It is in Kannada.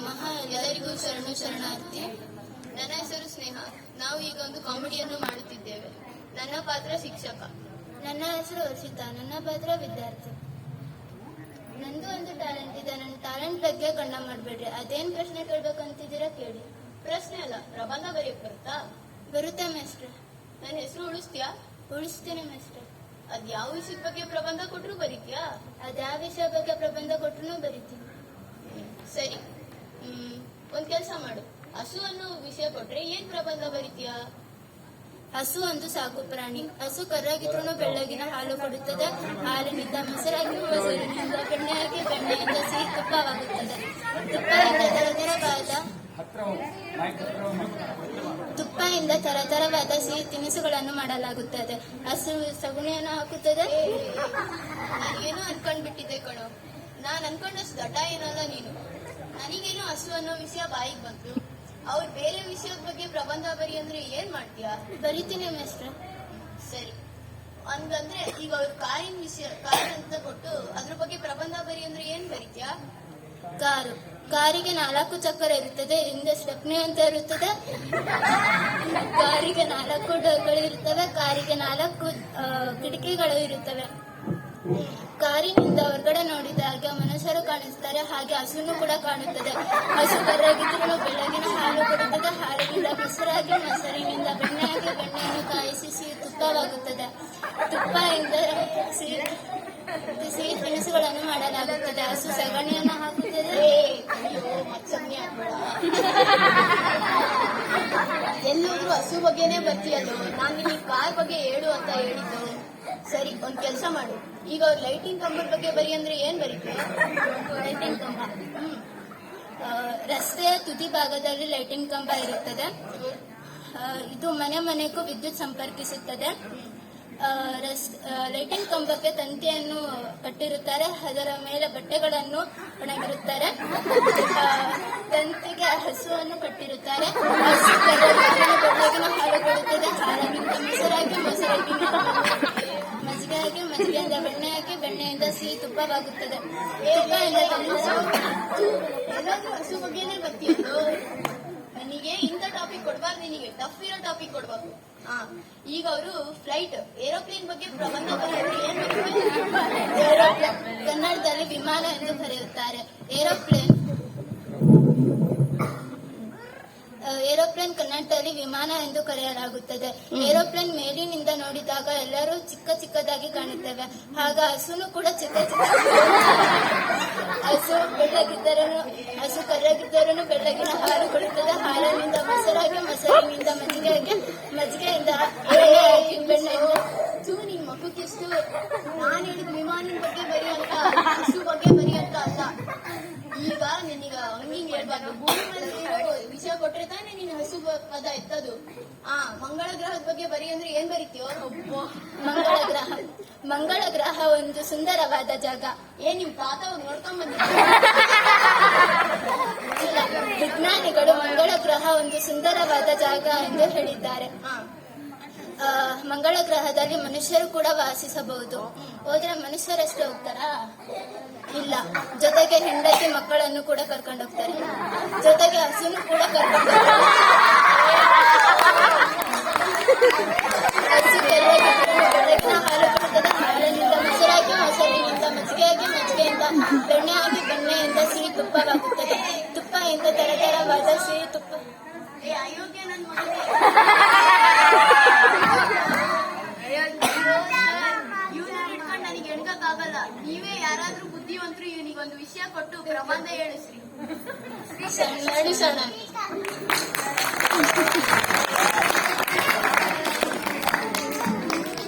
ನಮಃ. ಎಲ್ಲರಿಗೂ ಶರಣು ಶರಣಾರ್ಥಿ. ನನ್ನ ಹೆಸರು ಸ್ನೇಹ. ನಾವು ಈಗ ಒಂದು ಕಾಮಿಡಿಯನ್ನು ಮಾಡುತ್ತಿದ್ದೇವೆ. ನನ್ನ ಪಾತ್ರ ಶಿಕ್ಷಕ. ನನ್ನ ಹೆಸರು ವರ್ಷಿತಾ. ನನ್ನ ಪಾತ್ರ ವಿದ್ಯಾರ್ಥಿ. ನಂದು ಒಂದು ಟ್ಯಾಲೆಂಟ್ ಇದೆ. ನನ್ನ ಟ್ಯಾಲೆಂಟ್ ಬಗ್ಗೆ ಗಣ್ಣ ಮಾಡಬೇಡ್ರಿ. ಅದೇನ್ ಪ್ರಶ್ನೆ ಕೇಳ್ಬೇಕಂತಿದ್ದೀರಾ ಕೇಳಿ. ಪ್ರಶ್ನೆ ಅಲ್ಲ, ಪ್ರಬಂಧ ಬರೆಯಕ್ ಬರುತ್ತಾ? ಬರುತ್ತೆ ಮೇಸ್ಟ್ರೆ. ನನ್ನ ಹೆಸರು ಉಳಿಸ್ತೀಯಾ? ಉಳಿಸ್ತೀನಿ ಮೇಸ್ಟ್ರೆ. ಅದ್ ಯಾವ ವಿಷಯದ ಬಗ್ಗೆ ಪ್ರಬಂಧ ಕೊಟ್ರು ಬರೀತೀಯಾ? ಅದ್ಯಾವ ವಿಷಯ ಬಗ್ಗೆ ಪ್ರಬಂಧ ಕೊಟ್ಟರು ಬರೀತೀನಿ. ಸರಿ, ಒಂದ್ ಕೆಲ್ಸ ಮಾಡು. ಹಸು ಅನ್ನೋ ವಿಷಯ ಕೊಟ್ರೆ ಏನ್ ಪ್ರಬಂಧ ಬರೀತೀಯಾ? ಹಸು ಒಂದು ಸಾಕು ಪ್ರಾಣಿ. ಹಸು ಕರ್ರಾಗಿದ್ರು ಬೆಳ್ಳಗಿನ ಹಾಲು ಕೊಡುತ್ತದೆ. ಹಾಲಿನಿಂದ ಮೊಸರಾಗಿ, ಮೊಸರಿನಿಂದ ಬೆಣ್ಣೆಯಾಗಿ, ಬೆಣ್ಣೆಯಿಂದ ಸಿಹಿ ತುಪ್ಪವಾಗುತ್ತದೆ. ತುಪ್ಪದಿಂದ ತರತರವಾದ ಸಿಹಿ ತಿನಿಸುಗಳನ್ನು ಮಾಡಲಾಗುತ್ತದೆ. ಹಸು ಸಗಣಿಯನ್ನು ಹಾಕುತ್ತದೆ. ನಾನೇನೋ ಅನ್ಕೊಂಡ್ಬಿಟ್ಟಿದ್ದೆ ಕಣೋ. ನಾನ್ ಅನ್ಕೊಂಡಷ್ಟು ದಡ್ಡ ಏನಲ್ಲ ನೀನು. ನನಗೇನೋ ಹಸು ಅನ್ನೋ ವಿಷಯ ಬಾಯಿಗೆ ಬಂತು. ಅವ್ರು ಬೇರೆ ವಿಷಯದ ಬಗ್ಗೆ ಪ್ರಬಂಧ ಬರಿ ಅಂದ್ರೆ ಏನ್ ಮಾಡ್ತೀಯಾ? ಬರಿತೀನಿ ಮೇಸ್ಟ್ರೆ. ಸರಿ, ಹಂಗಂದ್ರೆ ಈಗ ಅವ್ರು ಕಾರಿನ ವಿಷಯ ಕಾರ್ ಅಂತ ಕೊಟ್ಟು ಅದ್ರ ಬಗ್ಗೆ ಪ್ರಬಂಧ ಬರಿ ಅಂದ್ರೆ ಏನ್ ಬರೀತೀಯಾ? ಕಾರಿಗೆ 4 ಚಕ್ರ ಇರುತ್ತದೆ. ಹಿಂದೆ ಸ್ಟೆಪ್ನಿ ಅಂತ ಇರುತ್ತದೆ. ಕಾರಿಗೆ 4 ಡೋರ್ಗಳು ಇರುತ್ತವೆ. ಕಾರಿಗೆ 4 ಕಿಟಕಿಗಳು ಇರುತ್ತವೆ. ಕಾರಿನಿಂದ ಹೊರಗಡೆ ನೋಡಿದಾಗ ಮನುಷ್ಯರು ಕಾಣಿಸ್ತಾರೆ. ಹಾಗೆ ಹಸುನು ಕೂಡ ಕಾಣುತ್ತದೆ. ಹಸು ಕರ್ರಾಗಿದ್ರು ಬೆಳಗಿನ ಹಾಲು ಕೊಡುತ್ತದೆ. ಹಾಲಿನಿಂದ ಮೊಸರಾಗಿ, ಮೊಸರಿನಿಂದ ಬೆಣ್ಣೆಯಾಗಿ, ಬೆಣ್ಣೆಯನ್ನು ಕಾಯಿಸಿ ಸಿಹಿ ತುಪ್ಪವಾಗುತ್ತದೆ. ತುಪ್ಪದಿಂದ ಸಿಹಿ ತಿನಿಸುಗಳನ್ನು ಮಾಡಲಾಗುತ್ತದೆ. ಹಸು ಸಗಣಿಯನ್ನು ಹಾಕುತ್ತದೆ. ಎಲ್ಲರೂ ಹಸು ಬಗ್ಗೆನೇ ಬರ್ತೀಯಲ್ಲೋ. ನಾನ್ ನಿನಗೆ ಕಾರ್ ಬಗ್ಗೆ ಹೇಳು ಅಂತ ಹೇಳಿದ್ದು. ಸರಿ, ಒಂದ್ ಕೆಲ್ಸ ಮಾಡು. ಈಗ ಅವ್ರು ಲೈಟಿಂಗ್ ಕಂಬದ ಬಗ್ಗೆ ಬರಿ ಅಂದ್ರೆ ಏನ್ ಬರೀತೀಯ? ಲೈಟಿಂಗ್ ಕಂಬ. ರಸ್ತೆಯ ತುದಿ ಭಾಗದಲ್ಲಿ ಲೈಟಿಂಗ್ ಕಂಬ ಇರುತ್ತದೆ. ಇದು ಮನೆ ಮನೆಗೂ ವಿದ್ಯುತ್ ಸಂಪರ್ಕಿಸುತ್ತದೆ. ಲೈಟಿಂಗ್ ಕಂಬಕ್ಕೆ ತಂತಿಯನ್ನು ಕಟ್ಟಿರುತ್ತಾರೆ. ಅದರ ಮೇಲೆ ಬಟ್ಟೆಗಳನ್ನು ಒಣಗಿರುತ್ತಾರೆ. ತಂತಿಗೆ ಹಸುವನ್ನು ಕಟ್ಟಿರುತ್ತಾರೆ. ಹಸು ಬೆಳಗಿನ ಹಾಲು ಕೊಡುತ್ತದೆ. ಹಾಲಿನಿಂದ ಮೊಸರಾಗಿ, ಮೊಸರಾಗಿ ಮಜ್ಜಿಗೆಯಾಗಿ, ಮಜ್ಜಿಗೆಯಿಂದ ಬೆಣ್ಣೆಯಾಗಿ, ಬೆಣ್ಣೆಯಿಂದ ಸಿಹಿ ತುಪ್ಪವಾಗುತ್ತದೆ. ಎಲ್ಲಾದ್ರೂ ಹಸು ಬಗ್ಗೆನೇ ಬರ್ತೀಯಲ್ಲೋ. ನನಗೆ ಇಂಥ ಟಾಪಿಕ್ ಕೊಡ್ಬಾರ್ದು, ನಿನಗೆ ಟಫ್ ಇರೋ ಟಾಪಿಕ್ ಕೊಡ್ಬಾರ್ದು. ಈಗ ಅವರು ಫ್ಲೈಟ್ ಏರೋಪ್ಲೇನ್ ಬಗ್ಗೆ ಪ್ರಬಂಧ ಬರೆಯೋದು ಏನ್ ಏರೋಪ್ಲೇನ್ ಕನ್ನಡದಲ್ಲಿ ವಿಮಾನ ಎಂದು ಕರೆಯುತ್ತಾರೆ. ಏರೋಪ್ಲೇನ್ ಕನ್ನಡದಲ್ಲಿ ವಿಮಾನ ಎಂದು ಕರೆಯಲಾಗುತ್ತದೆ. ಏರೋಪ್ಲೇನ್ ಮೇಲಿನಿಂದ ನೋಡಿದಾಗ ಎಲ್ಲರೂ ಚಿಕ್ಕ ಚಿಕ್ಕದಾಗಿ ಕಾಣುತ್ತವೆ. ಆಗ ಹಸುನು ಕೂಡ ಚಿಕ್ಕ ಚಿಕ್ಕ. ಹಸು ಕರ್ರಾಗಿದ್ದರೂ ಬೆಳ್ಳಗಿನ ಹಾಲು ಕೊಡುತ್ತದೆ. ಹಾಲಿನಿಂದ ಮೊಸರಾಗಿ, ಮೊಸರಿನಿಂದ ಮಜ್ಜಿಗೆಯಾಗಿ, ಮಜ್ಜಿಗೆಯಿಂದ ಬೆಣ್ಣೆಯಿಂದ ನಿನ್ ಮಕ್ಕಕ್ಕೆಷ್ಟು ನಾನ್ ಹೇಳಿದ ವಿಮಾನದ ಬಗ್ಗೆ ಬರಿ ಅಂತ, ಹಸು ಬಗ್ಗೆ ಬರಿ ಅಂತ ಅಲ್ಲ. ಈಗ ನಿನಗ ಹಂಗಿಂಗ್ ಹೇಳ್ಬಾರ್ದು. ಭೂಮಿ ಮೇಲೆ ವಿಷಯ ಕೊಟ್ರೆ ತಾನೇ ನೀನು ಹಸು ಪದ ಎತ್ತದು. ಮಂಗಳ ಗ್ರಹದ ಬಗ್ಗೆ ಬರಿ ಅಂದ್ರೆ ಏನ್ ಬರೀತೀಯೋ? ಮಂಗಳ ಗ್ರಹ ಒಂದು ಸುಂದರವಾದ ಜಾಗ. ನಿಮ್ ತಾತ ನೋಡ್ಕೊಂಡ್ ವಿಜ್ಞಾನಿಗಳು ಮಂಗಳ ಗ್ರಹ ಒಂದು ಸುಂದರವಾದ ಜಾಗ ಎಂದು ಹೇಳಿದ್ದಾರೆ. ಮಂಗಳ ಗ್ರಹದಲ್ಲಿ ಮನುಷ್ಯರು ಕೂಡ ವಾಸಿಸಬಹುದು. ಹೋದ್ರೆ ಮನುಷ್ಯರಷ್ಟೇ ಹೋಗ್ತಾರಾ? ಇಲ್ಲ, ಜೊತೆಗೆ ಹೆಂಡತಿ ಮಕ್ಕಳನ್ನು ಕೂಡ ಕರ್ಕೊಂಡು ಹೋಗ್ತಾರೆ. ಜೊತೆಗೆ ಹಸುನು ಕೂಡ ಕರ್ಕೊಂಡು ಹೋಗ್ತಾರೆ. ಹಸು ಬೆಳಗಿನ ಹಾಲು ಕೊಡುತ್ತದೆ. ಹಾಲಿನಿಂದ ಮೊಸರಾಗಿ, ಮೊಸರಿನಿಂದ ಮಜ್ಜಿಗೆಯಾಗಿ, ಮಜ್ಜಿಗೆಯಿಂದ ಬೆಣ್ಣೆಯಾಗಿ, ಬೆಣ್ಣೆಯಿಂದ ಸಿಹಿ ತುಪ್ಪವಾಗುತ್ತದೆ. ತುಪ್ಪದಿಂದ ತರತರವಾದ ಸಿಹಿ ತುಪ್ಪ. ಅಯೋಗ್ಯ ನನ್ ಮಗನೇ. ಇವ್ನ ಇಟ್ಕೊಂಡು ನನಗೆ ಎಣ್ಗಕ್ಕಾಗಲ್ಲ. ನೀವೇ ಯಾರಾದ್ರೂ ಬುದ್ಧಿವಂತರು ಇವನಿಗೊಂದು ವಿಷಯ ಕೊಟ್ಟು ಪ್ರಬಂಧ ಹೇಳಿಸ್ರಿ. ನಡೆಸೋಣ.